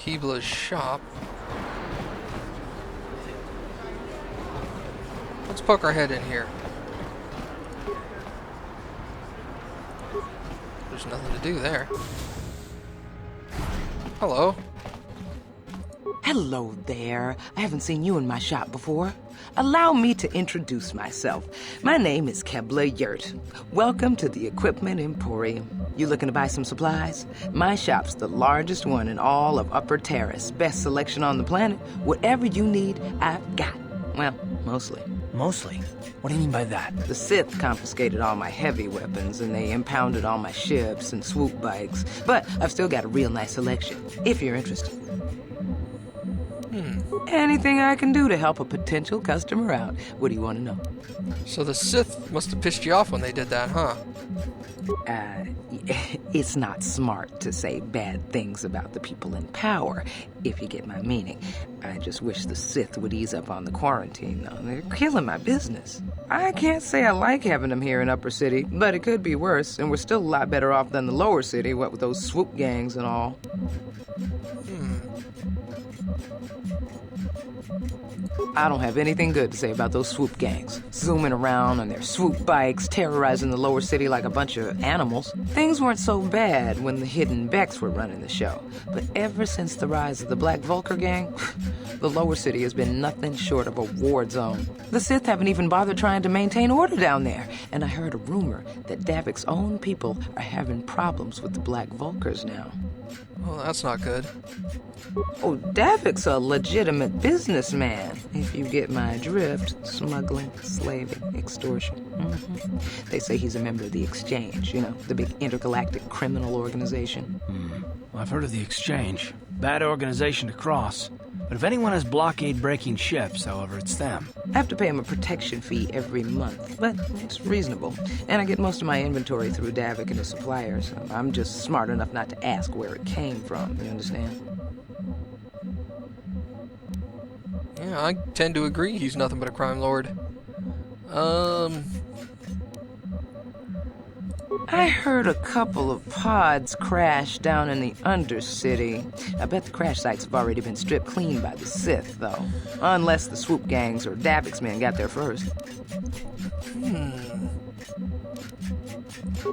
Hebla's shop. Let's poke our head in here. There's nothing to do there. Hello. Hello there. I haven't seen you in my shop before. Allow me to introduce myself. My name is Yurt. Welcome to the Equipment Emporium. You looking to buy some supplies? My shop's the largest one in all of Upper Terrace. Best selection on the planet. Whatever you need, I've got. Well, mostly. Mostly? What do you mean by that? The Sith confiscated all my heavy weapons, and they impounded all my ships and swoop bikes. But I've still got a real nice selection, if you're interested. Anything I can do to help a potential customer out. What do you want to know? So the Sith must have pissed you off when they did that, huh? It's not smart to say bad things about the people in power, if you get my meaning. I just wish the Sith would ease up on the quarantine, though. They're killing my business. I can't say I like having them here in Upper City, but it could be worse, and we're still a lot better off than the Lower City, what with those swoop gangs and all. I don't have anything good to say about those swoop gangs. Zooming around on their swoop bikes, terrorizing the Lower City like a bunch of animals. Things weren't so bad when the Hidden Becks were running the show. But ever since the rise of the Black Vulcar gang, the Lower City has been nothing short of a war zone. The Sith haven't even bothered trying to maintain order down there. And I heard a rumor that Davik's own people are having problems with the Black Vulcars now. Well, that's not good. Oh, Davik's a legitimate businessman, if you get my drift. Smuggling, slaving, extortion. They say he's a member of the Exchange, you know, the big intergalactic criminal organization. Well, I've heard of the Exchange. Bad organization to cross. But if anyone has blockade-breaking ships, however, it's them. I have to pay him a protection fee every month, but it's reasonable. And I get most of my inventory through Davik and his suppliers. I'm just smart enough not to ask where it came from, you understand? Yeah, I tend to agree he's nothing but a crime lord. I heard a couple of pods crash down in the Undercity. I bet the crash sites have already been stripped clean by the Sith, though. Unless the swoop gangs or Davik's men got there first.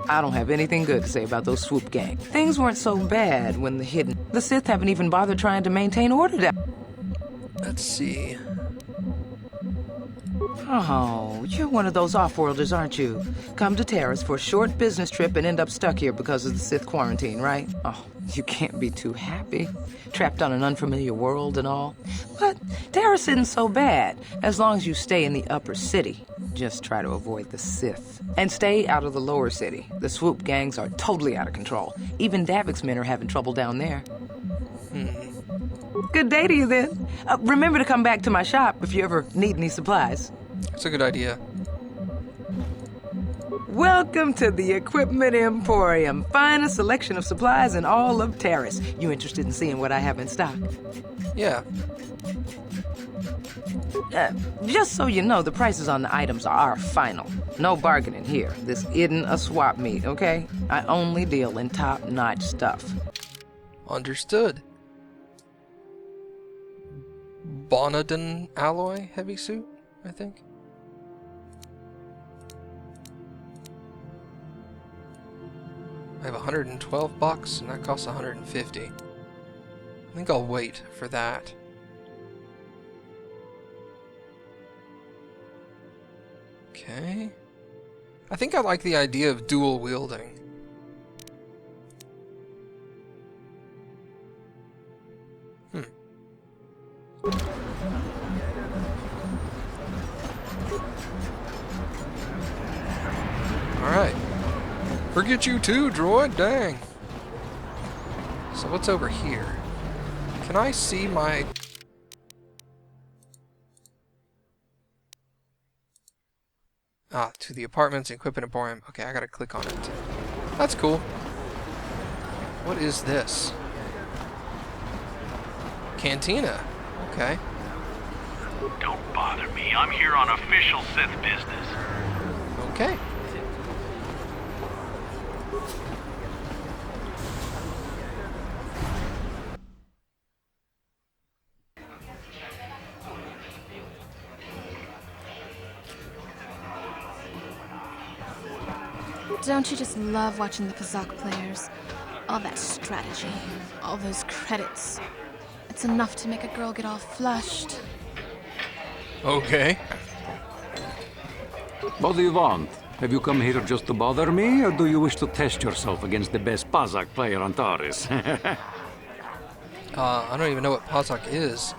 I don't have anything good to say about those swoop gangs. Things weren't so bad when the Sith haven't even bothered trying to maintain order down. Let's see. Oh, you're one of those off-worlders, aren't you? Come to Terrace for a short business trip and end up stuck here because of the Sith quarantine, right? Oh, you can't be too happy. Trapped on an unfamiliar world and all. But Terrace isn't so bad, as long as you stay in the Upper City. Just try to avoid the Sith. And stay out of the Lower City. The swoop gangs are totally out of control. Even Davik's men are having trouble down there. Good day to you, then. Remember to come back to my shop if you ever need any supplies. That's a good idea. Welcome to the Equipment Emporium. Finest selection of supplies in all of Terrace. You interested in seeing what I have in stock? Yeah. Just so you know, the prices on the items are final. No bargaining here. This isn't a swap meet, okay? I only deal in top-notch stuff. Understood. Bonadin alloy heavy suit, I think. I have 112 bucks, and that costs 150. I think I'll wait for that. Okay. I think I like the idea of dual wielding. Alright. Forget you too, droid. Dang. So what's over here? Can I see my... Ah, to the apartments and Equipment Emporium. Okay, I gotta click on it. That's cool. What is this? Cantina. Okay. Don't bother me. I'm here on official Sith business. Okay. Don't you just love watching the Pazak players? All that strategy, all those credits. It's enough to make a girl get all flushed. Okay. What do you want? Have you come here just to bother me, or do you wish to test yourself against the best Pazak player on Taurus? I don't even know what Pazak is.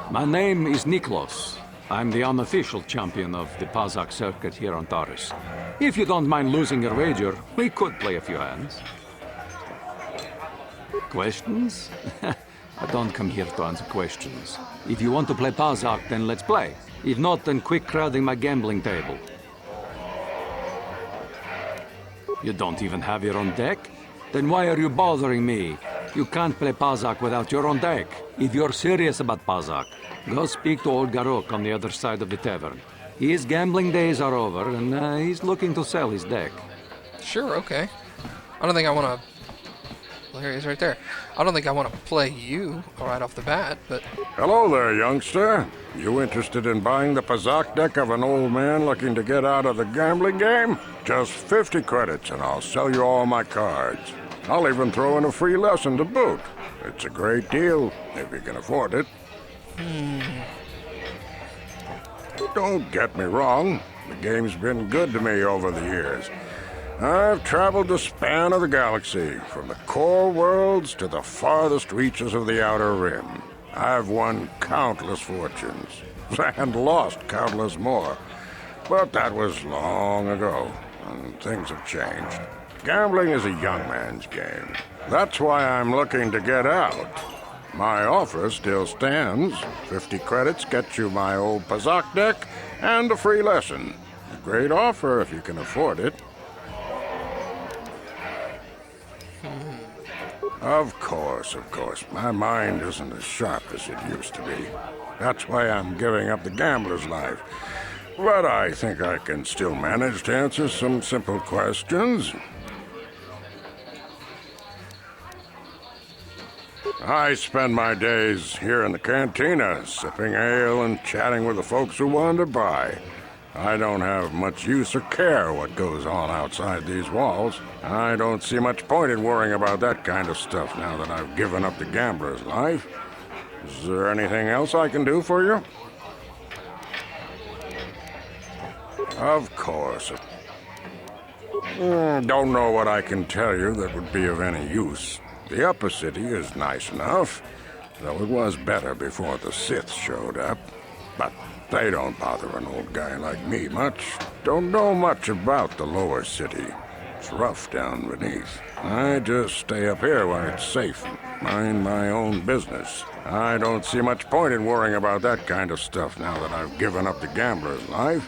My name is Niklos. I'm the unofficial champion of the Pazak circuit here on Taurus. If you don't mind losing your wager, we could play a few hands. Questions? I don't come here to answer questions. If you want to play Pazak, then let's play. If not, then quit crowding my gambling table. You don't even have your own deck? Then why are you bothering me? You can't play Pazak without your own deck. If you're serious about Pazak, go speak to old Garok on the other side of the tavern. His gambling days are over, and he's looking to sell his deck. Sure, okay. I don't think I want to... Well, here he is right there. I don't think I want to play you right off the bat, but... Hello there, youngster. You interested in buying the Pazak deck of an old man looking to get out of the gambling game? Just 50 credits and I'll sell you all my cards. I'll even throw in a free lesson to boot. It's a great deal, if you can afford it. Don't get me wrong. The game's been good to me over the years. I've traveled the span of the galaxy, from the core worlds to the farthest reaches of the Outer Rim. I've won countless fortunes, and lost countless more. But that was long ago, and things have changed. Gambling is a young man's game. That's why I'm looking to get out. My offer still stands. 50 credits gets you my old Pazak deck and a free lesson. A great offer if you can afford it. Of course. My mind isn't as sharp as it used to be. That's why I'm giving up the gambler's life. But I think I can still manage to answer some simple questions. I spend my days here in the cantina, sipping ale and chatting with the folks who wander by. I don't have much use or care what goes on outside these walls. I don't see much point in worrying about that kind of stuff now that I've given up the gambler's life. Is there anything else I can do for you? Of course. Don't know what I can tell you that would be of any use. The upper city is nice enough, though it was better before the Sith showed up. But they don't bother an old guy like me much. Don't know much about the lower city. It's rough down beneath. I just stay up here when it's safe and mind my own business. I don't see much point in worrying about that kind of stuff now that I've given up the gambler's life.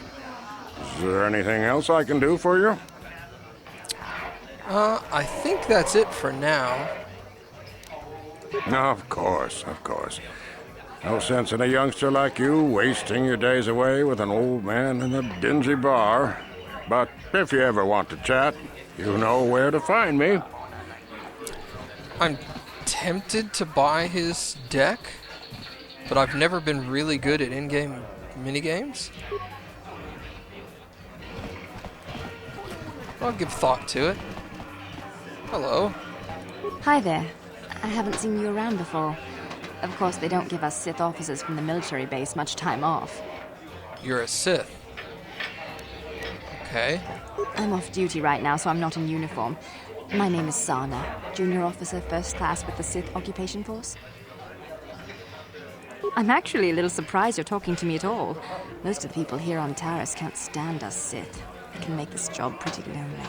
Is there anything else I can do for you? I think that's it for now. Of course. No sense in a youngster like you wasting your days away with an old man in a dingy bar. But if you ever want to chat, you know where to find me. I'm tempted to buy his deck, but I've never been really good at in-game minigames. I'll give thought to it. Hello. Hi there. I haven't seen you around before. Of course, they don't give us Sith officers from the military base much time off. You're a Sith. Okay. I'm off duty right now, so I'm not in uniform. My name is Sana, junior officer, first class with the Sith occupation force. I'm actually a little surprised you're talking to me at all. Most of the people here on Taris can't stand us Sith. It can make this job pretty lonely.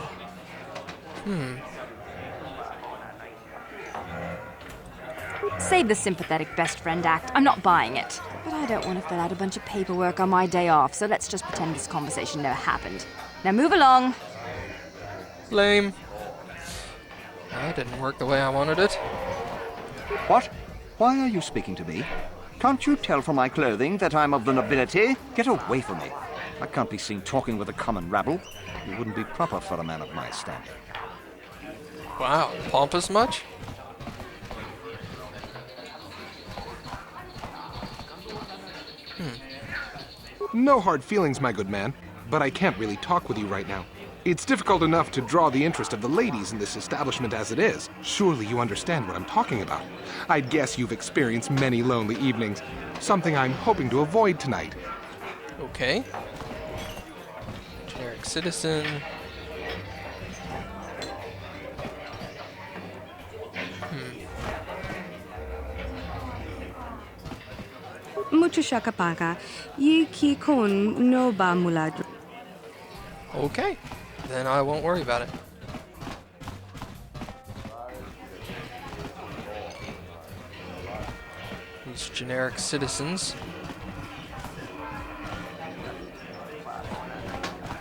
Save the sympathetic best friend act. I'm not buying it. But I don't want to fill out a bunch of paperwork on my day off, so let's just pretend this conversation never happened. Now move along. Lame. That didn't work the way I wanted it. What? Why are you speaking to me? Can't you tell from my clothing that I'm of the nobility? Get away from me. I can't be seen talking with a common rabble. It wouldn't be proper for a man of my standing. Wow, pompous much? No hard feelings, my good man. but I can't really talk with you right now. It's difficult enough to draw the interest of the ladies in this establishment as it is. Surely you understand what I'm talking about. I'd guess you've experienced many lonely evenings, something I'm hoping to avoid tonight. Okay. Generic citizen. Mucho shakapaka. Yi ki kon no ba mulad. Okay. Then I won't worry about it. These generic citizens.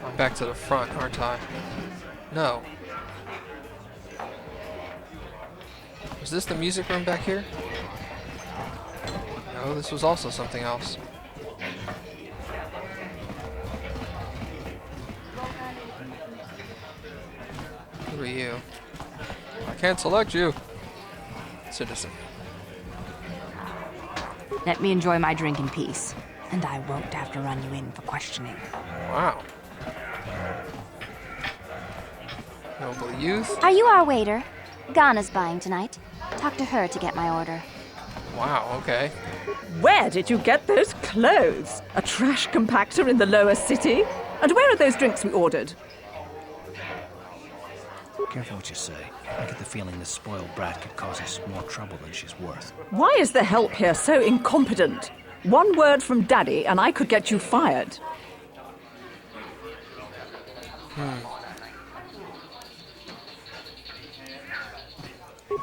I'm back to the front, aren't I? No. Was this the music room back here? No, this was also something else. Who are you? I can't select you. Citizen. Let me enjoy my drink in peace, and I won't have to run you in for questioning. Wow. Noble youth. Are you our waiter? Ghana's buying tonight. Talk to her to get my order. Wow, okay. Where did you get those clothes? A trash compactor in the lower city? And where are those drinks we ordered? Careful what you say. I get the feeling this spoiled brat could cause us more trouble than she's worth. Why is the help here so incompetent? One word from Daddy and I could get you fired.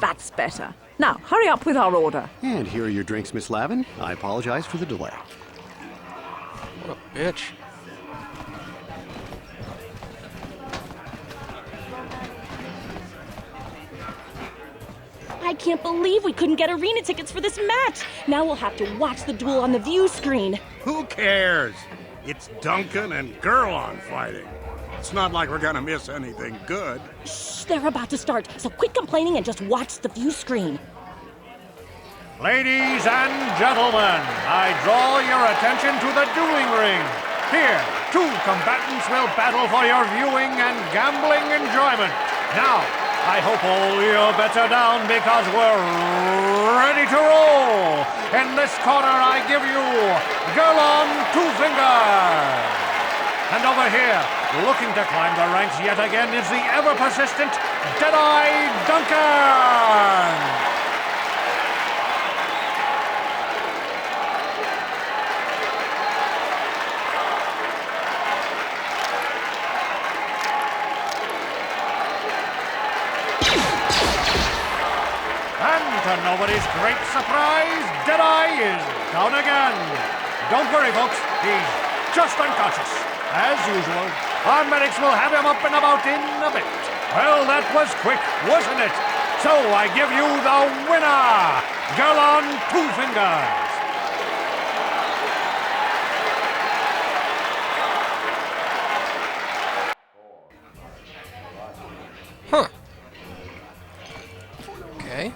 That's better. Now, hurry up with our order. And here are your drinks, Miss Lavin. I apologize for the delay. What a bitch. I can't believe we couldn't get arena tickets for this match. Now we'll have to watch the duel on the view screen. Who cares? It's Duncan and Girlon fighting. It's not like we're gonna miss anything good. Shh, they're about to start, so quit complaining and just watch the view screen. Ladies and gentlemen, I draw your attention to the dueling ring. Here, two combatants will battle for your viewing and gambling enjoyment. Now, I hope all your bets are down because we're ready to roll. In this corner, I give you Girlon Two Fingers. And over here, looking to climb the ranks yet again, is the ever-persistent Deadeye Duncan. And to nobody's great surprise, Deadeye is down again. Don't worry, folks. He's just unconscious. As usual, our medics will have him up and about in a bit. Well, that was quick, wasn't it? So I give you the winner, Girlon Two Fingers. Huh. Okay.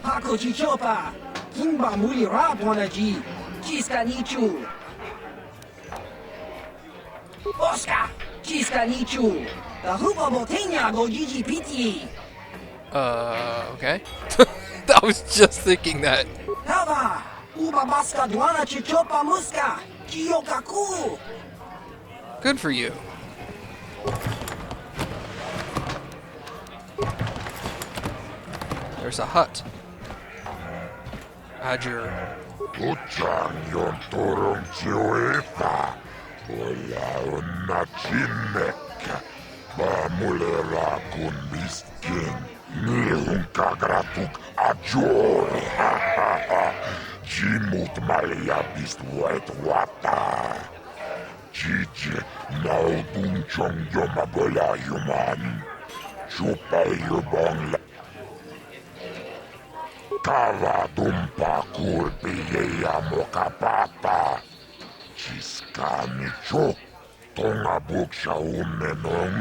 Hakoji Chopa, Kimba Muli Raponaji, Chiska Nichu. Oscar, Chiska Nichu, the Hupa Botenia go Gigi Piti. Okay. I was just thinking that. Hava, Uba Baska Duana Chichopa Muska, Kiyokaku. Good for you. There's a hut. Adjure. Kuchan yon turun chiueta. Ola onna chinnekka. Baamulera kun miskin. Nihun kagratuk ajore. Chimut malja bist voit wata. Chiche naudun chong yoma bola yuman. Chupa yubong. Kava tumpa kurpi ja mokapata. Chiskani chok. Tonga buksha unnenon.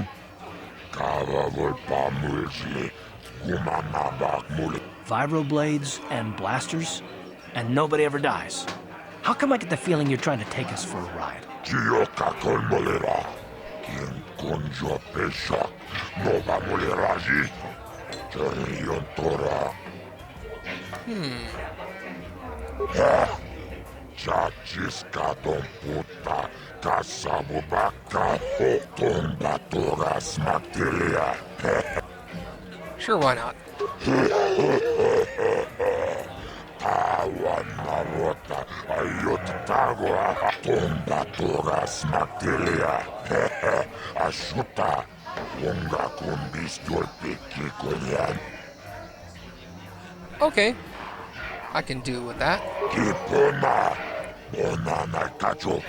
Kava volpa mulsli. Vibroblades and blasters, and nobody ever dies. How come I get the feeling you're trying to take us for a ride? Gioca con molera. Quien conjo pesha. Nova moleraji. Jerion tora. Chachiska don puta. Kasabu baka. Tomba tora smaktilia. Sure, why not? Awan marota. Ayot tagwa. Tomba tora smaktilia. Ashuta. Wonga kumbis piki konyan. Okay. I can do with that. Kipona. Bonana kacho.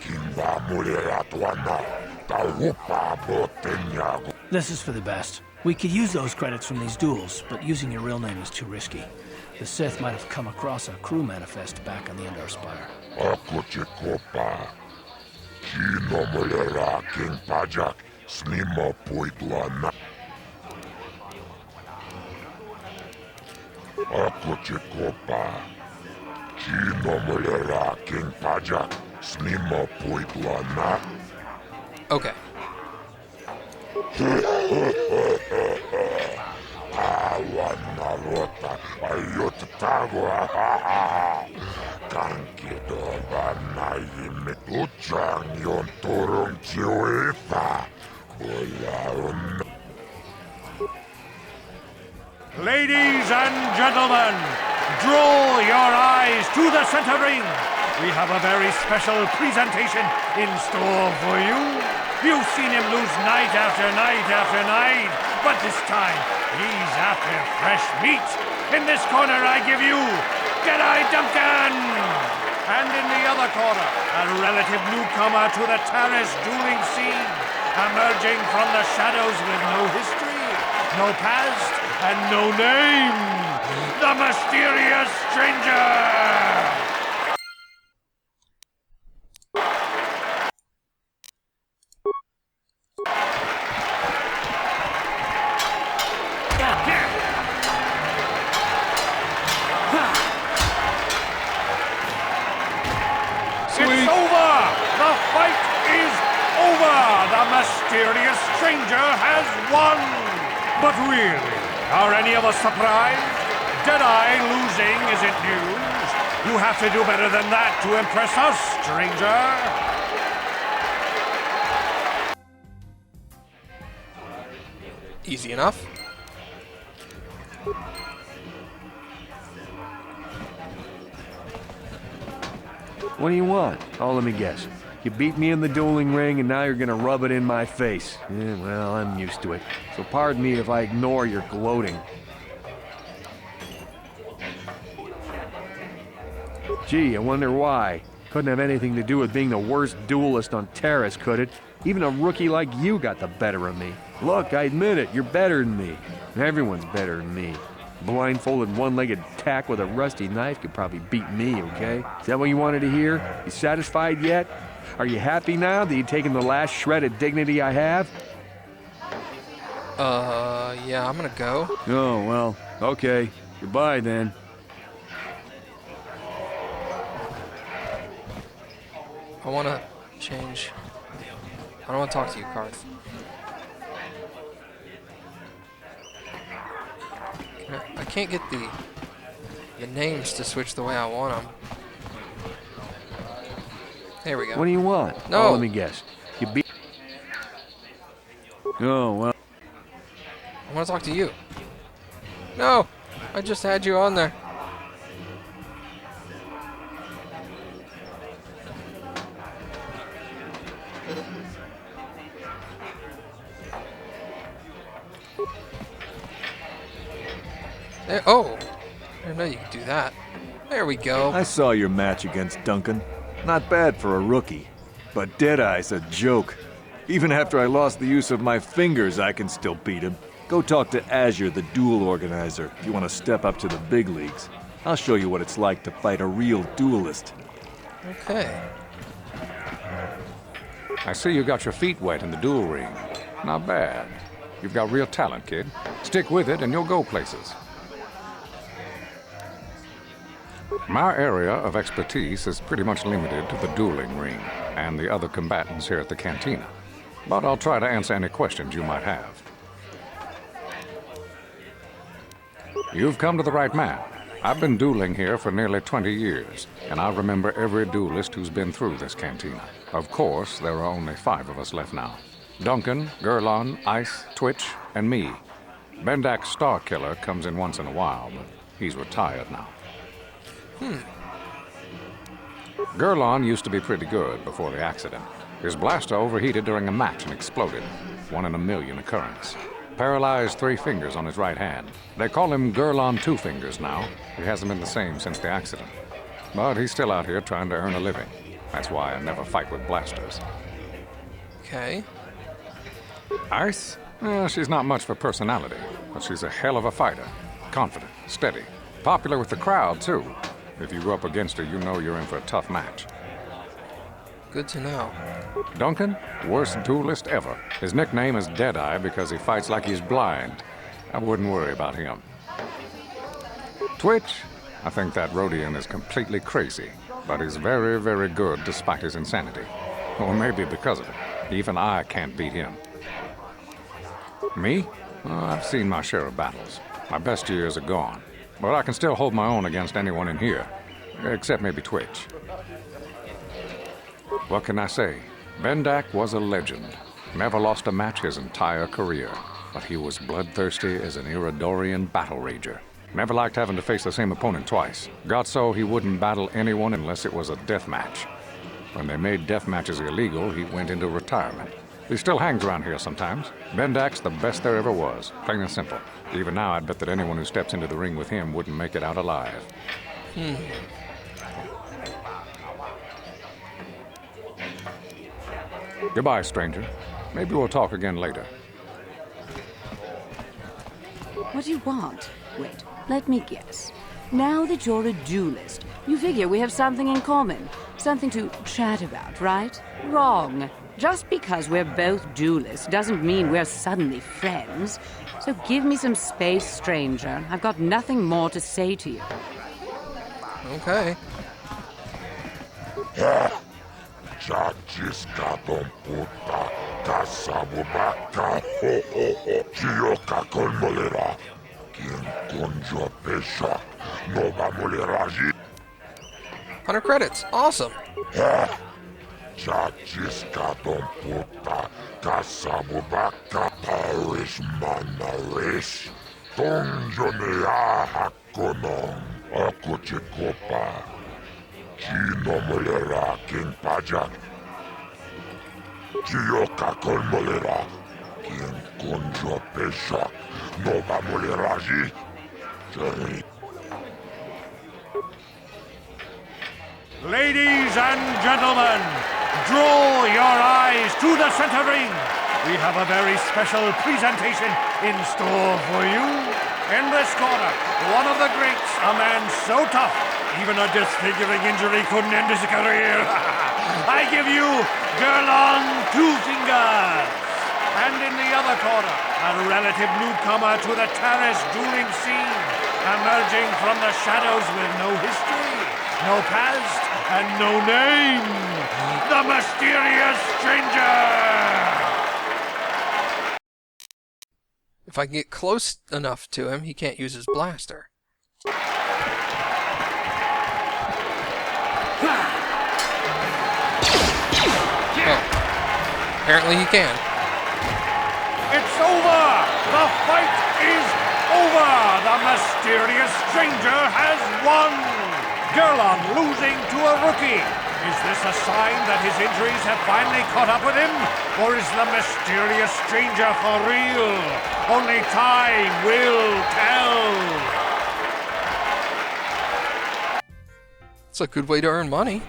Kimba mulera tuana. Taupa botenyago. This is for the best. We could use those credits from these duels, but using your real name is too risky. The Sith might have come across a crew manifest back on the Endar Spire. Ako chikopa. Chino mulera king pajak. Snima puituana. Ako chikopa. Chino mulera king pajak. Snima puituana. Okay. Awan narota ayot tagwa. Kankido banayim tuchang yon turong chiwefa. Ladies and gentlemen, draw your eyes to the center ring. We have a very special presentation in store for you. You've seen him lose night after night after night, but this time he's after fresh meat. In this corner I give you Jedi Duncan! And in the other corner, a relative newcomer to the terrace dueling scene, emerging from the shadows with no history, no past, and no name, the mysterious stranger! It's over! The fight is over! The mysterious stranger has won! But really, are any of us surprised? Deadeye losing isn't news. You have to do better than that to impress us, stranger! Easy enough. What do you want? Oh, let me guess. You beat me in the dueling ring, and now you're gonna rub it in my face. Yeah, well, I'm used to it. So pardon me if I ignore your gloating. Gee, I wonder why. Couldn't have anything to do with being the worst duelist on Terrace, could it? Even a rookie like you got the better of me. Look, I admit it, you're better than me. Everyone's better than me. Blindfolded, one-legged tack with a rusty knife could probably beat me, okay? Is that what you wanted to hear? You satisfied yet? Are you happy now that you've taken the last shred of dignity I have? Yeah, I'm gonna go. Oh, well, okay. Goodbye, then. I wanna change. I don't wanna talk to you, Karth. I can't get the names to switch the way I want them. There we go. What do you want? No. Oh, let me guess. You beat... Oh, well. I want to talk to you. No! I just had you on there. There, oh! I didn't know you could do that. There we go. I saw your match against Duncan. Not bad for a rookie. But Deadeye's a joke. Even after I lost the use of my fingers, I can still beat him. Go talk to Azure, the duel organizer, if you want to step up to the big leagues. I'll show you what it's like to fight a real duelist. Okay. I see you got your feet wet in the duel ring. Not bad. You've got real talent, kid. Stick with it and you'll go places. My area of expertise is pretty much limited to the dueling ring and the other combatants here at the cantina. But I'll try to answer any questions you might have. You've come to the right man. I've been dueling here for nearly 20 years, and I remember every duelist who's been through this cantina. Of course, there are only 5 of us left now. Duncan, Gerlon, Ice, Twitch, and me. Bendak's Star Killer comes in once in a while, but he's retired now. Gerlon used to be pretty good before the accident. His blaster overheated during a match and exploded. 1 in a million occurrence. Paralyzed 3 fingers on his right hand. They call him Gerlon Two Fingers now. He hasn't been the same since the accident. But he's still out here trying to earn a living. That's why I never fight with blasters. Okay. Ice? Well, she's not much for personality, but she's a hell of a fighter. Confident, steady, popular with the crowd, too. If you go up against her, you know you're in for a tough match. Good to know. Duncan, worst duelist ever. His nickname is Deadeye because he fights like he's blind. I wouldn't worry about him. Twitch? I think that Rhodian is completely crazy, but he's very, very good despite his insanity. Or maybe because of it. Even I can't beat him. Me? Well, I've seen my share of battles. My best years are gone. But I can still hold my own against anyone in here. Except maybe Twitch. What can I say? Bendak was a legend. Never lost a match his entire career. But he was bloodthirsty as an Iridorian battle rager. Never liked having to face the same opponent twice. Got so he wouldn't battle anyone unless it was a death match. When they made death matches illegal, he went into retirement. He still hangs around here sometimes. Bendak's the best there ever was, plain and simple. Even now, I'd bet that anyone who steps into the ring with him wouldn't make it out alive. Goodbye, stranger. Maybe we'll talk again later. What do you want? Wait, let me guess. Now that you're a duelist, you figure we have something in common. Something to chat about, right? Wrong. Just because we're both duelists doesn't mean we're suddenly friends. So give me some space, stranger. I've got nothing more to say to you. Okay. Chachiskadon puta, kasabubaka, ho ho ho, chioka kolmolera, quien conjo pesha, nova moleraji. 100 credits. Awesome. Chachiskadon puta, kasabubaka, parish manaris, tonjonea hakonon, akuchikopa. Chino molera king pajak. Chioka kol molera. King konjo pesha. Nova moleraji. Jerry. Ladies and gentlemen, draw your eyes to the center ring. We have a very special presentation in store for you. In this corner, one of the greats, a man so tough, even a disfiguring injury couldn't end his career. I give you Gerlon Two Fingers. And in the other corner, a relative newcomer to the terrace dueling scene, emerging from the shadows with no history, no past, and no name, the mysterious stranger. If I get close enough to him, he can't use his blaster. Apparently he can. It's over! The fight is over! The mysterious stranger has won! Gerlon losing to a rookie. Is this a sign that his injuries have finally caught up with him? Or is the mysterious stranger for real? Only time will tell! It's a good way to earn money.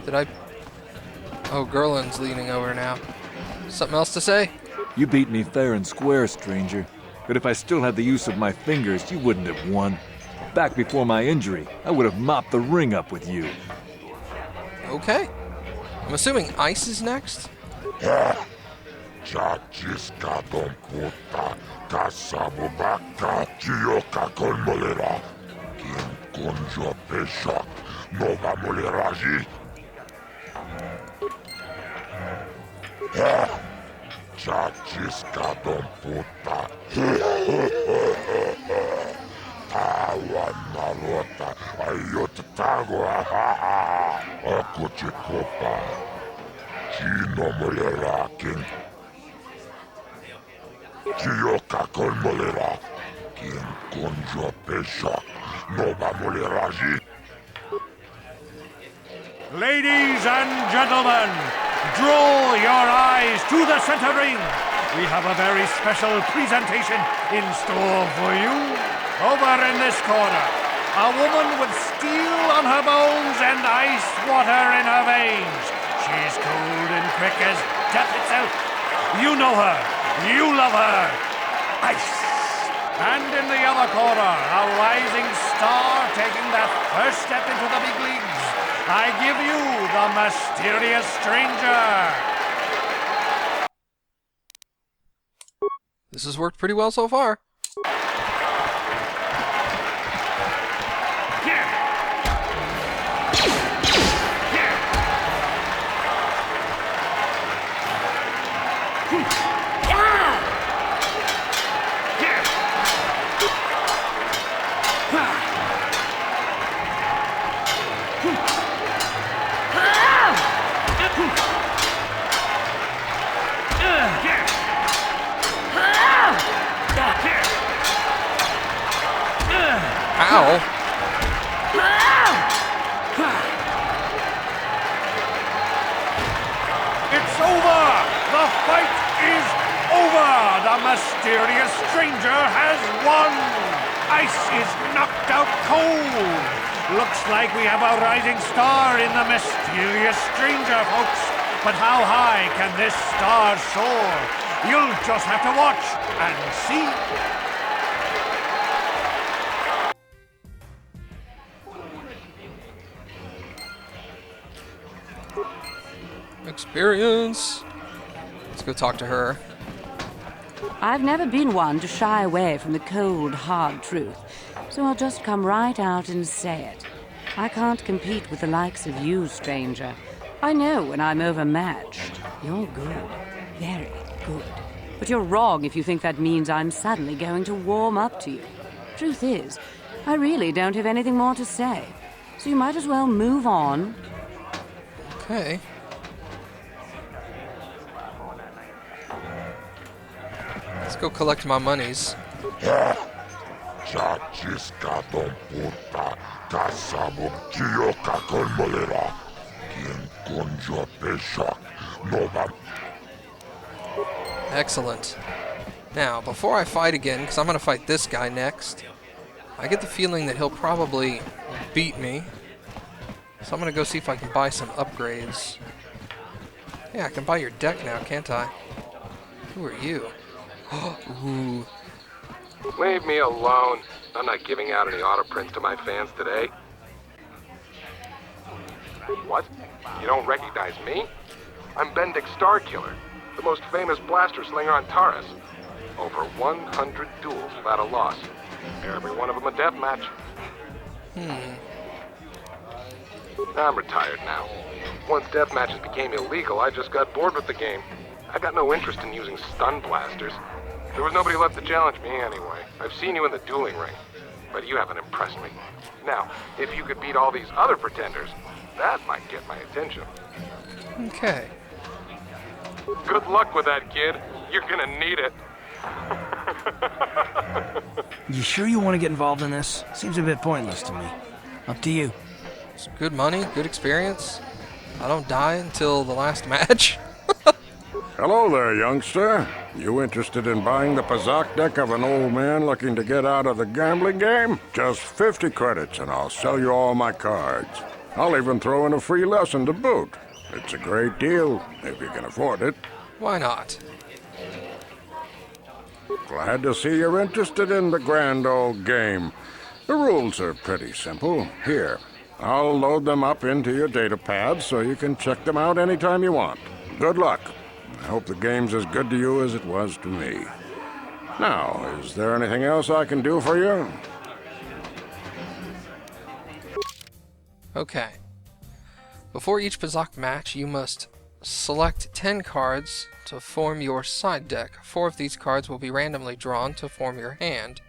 Did I... Oh, Gerlon's leaning over now. Something else to say? You beat me fair and square, stranger. But if I still had the use of my fingers, you wouldn't have won. Back before my injury, I would have mopped the ring up with you. Okay. I'm assuming Ice is next? Chachiska don puta, Castlevania, Chioka con molera. Quien conjo peshak, no va moleraji. Chachiska don puta. Tawa narota, ayotago, akuchikopa. Chino molera, quien Chioka con molera. Quien conjo peshak, no va moleraji. Ladies and gentlemen, draw your eyes to the center ring. We have a very special presentation in store for you. Over in this corner, a woman with steel on her bones and ice water in her veins. She's cold and quick as death itself. You know her. You love her. Ice. And in the other corner, a rising star taking that first step into the big leagues. I give you the mysterious stranger. This has worked pretty well so far. Ow! It's over! The fight is over! The mysterious stranger has won! Ice is knocked out cold! Looks like we have a rising star in the mysterious stranger, folks. But how high can this star soar? You'll just have to watch and see. Experience. Let's go talk to her. I've never been one to shy away from the cold, hard truth, so I'll just come right out and say it. I can't compete with the likes of you, stranger. I know when I'm overmatched. You're good. Very good. But you're wrong if you think that means I'm suddenly going to warm up to you. Truth is, I really don't have anything more to say, so you might as well move on. Okay. Let's go collect my monies. Chachiska don puta, Casabo, Chioka con molera. Quien conjo peshak, no va. Excellent. Now, before I fight again, because I'm going to fight this guy next, I get the feeling that he'll probably beat me. So I'm going to go see if I can buy some upgrades. Yeah, I can buy your deck now, can't I? Who are you? Ooh. Leave me alone. I'm not giving out any auto prints to my fans today. What? You don't recognize me? I'm Bendick Starkiller, the most famous blaster slinger on Taurus. Over 100 duels without a loss. Every one of them a death match. I'm retired now. Once death matches became illegal, I just got bored with the game. I got no interest in using stun blasters. There was nobody left to challenge me anyway. I've seen you in the dueling ring, but you haven't impressed me. Now, if you could beat all these other pretenders, that might get my attention. Okay. Good luck with that, kid. You're gonna need it. You sure you want to get involved in this? Seems a bit pointless to me. Up to you. It's good money, good experience. I don't die until the last match. Hello there, youngster. You interested in buying the Pazak deck of an old man looking to get out of the gambling game? Just 50 credits and I'll sell you all my cards. I'll even throw in a free lesson to boot. It's a great deal, if you can afford it. Why not? Glad to see you're interested in the grand old game. The rules are pretty simple. Here, I'll load them up into your data pad so you can check them out anytime you want. Good luck. I hope the game's as good to you as it was to me. Now, is there anything else I can do for you? Okay. Before each Pazak match, you must select 10 cards to form your side deck. 4 of these cards will be randomly drawn to form your hand.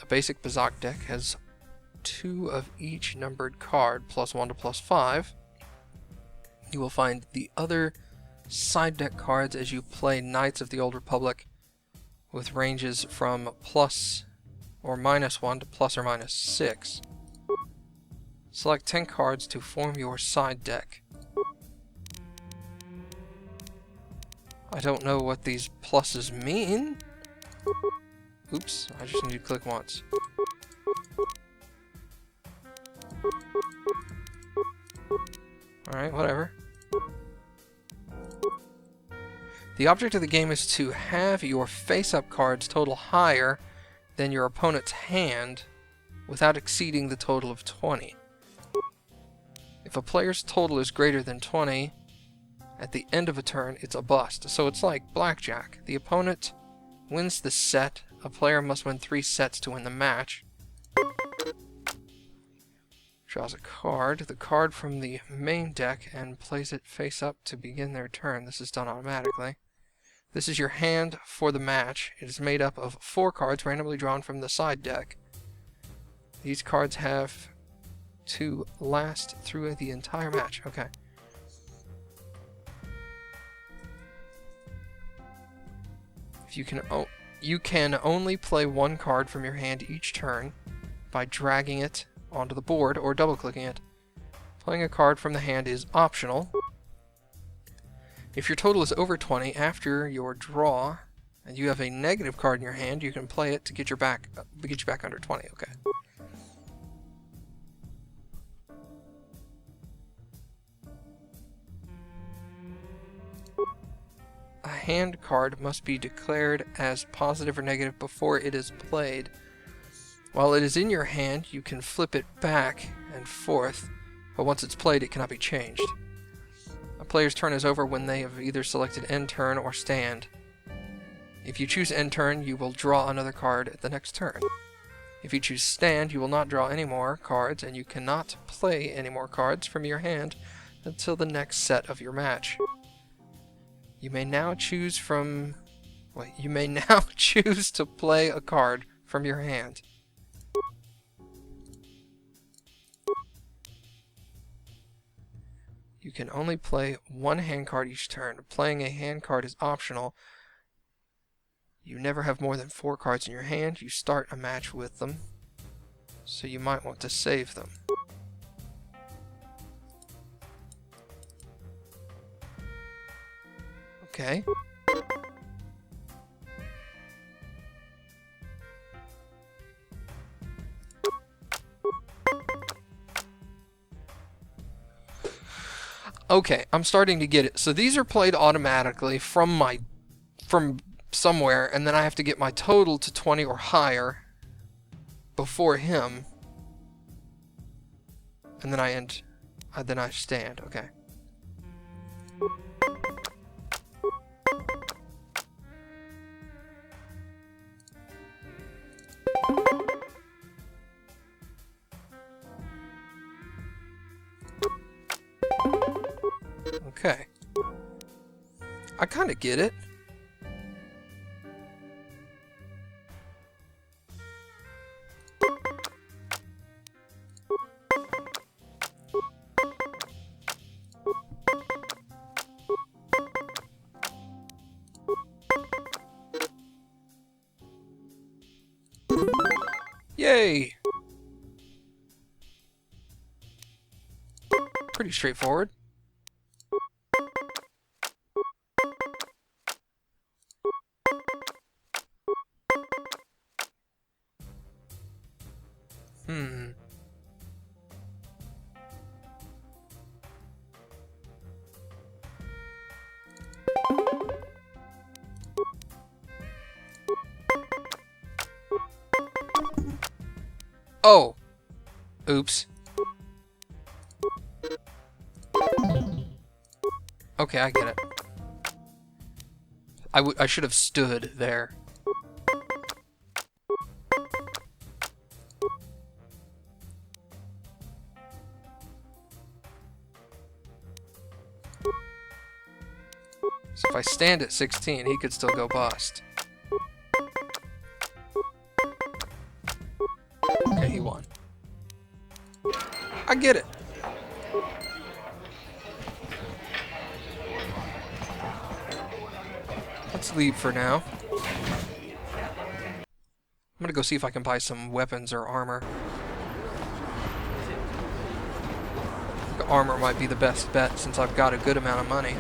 A basic Pazak deck has 2 of each numbered card, +1 to +5. You will find the other side deck cards as you play Knights of the Old Republic with ranges from +1 to +6. Select 10 cards to form your side deck. I don't know what these pluses mean. Oops, I just need to click once. Alright, whatever. The object of the game is to have your face-up cards total higher than your opponent's hand without exceeding the total of 20. If a player's total is greater than 20, at the end of a turn, it's a bust. So it's like blackjack. The opponent wins the set. A player must win 3 sets to win the match. Draws a card, the card from the main deck, and plays it face up to begin their turn. This is done automatically. This is your hand for the match. It is made up of 4 cards randomly drawn from the side deck. These cards have to last through the entire match. Okay. If you can only play 1 card from your hand each turn by dragging it onto the board or double-clicking it. Playing a card from the hand is optional. If your total is over 20 after your draw and you have a negative card in your hand, you can play it to get you back under 20. Okay. A hand card must be declared as positive or negative before it is played. While it is in your hand, you can flip it back and forth, but once it's played, it cannot be changed. A player's turn is over when they have either selected end turn or stand. If you choose end turn, you will draw another card at the next turn. If you choose stand, you will not draw any more cards, and you cannot play any more cards from your hand until the next set of your match. You may now choose to play a card from your hand. You can only play 1 hand card each turn. Playing a hand card is optional. You never have more than 4 cards in your hand. You start a match with them, so you might want to save them. Okay. Okay, I'm starting to get it. So these are played automatically from somewhere, and then I have to get my total to 20 or higher before him, and then I stand. Okay. Okay. I kind of get it. Yay! Pretty straightforward. Oh! Oops. Okay, I get it. I should have stood there. So if I stand at 16, he could still go bust. Okay, he won. I get it. Let's leave for now. I'm gonna go see if I can buy some weapons or armor. The armor might be the best bet since I've got a good amount of money.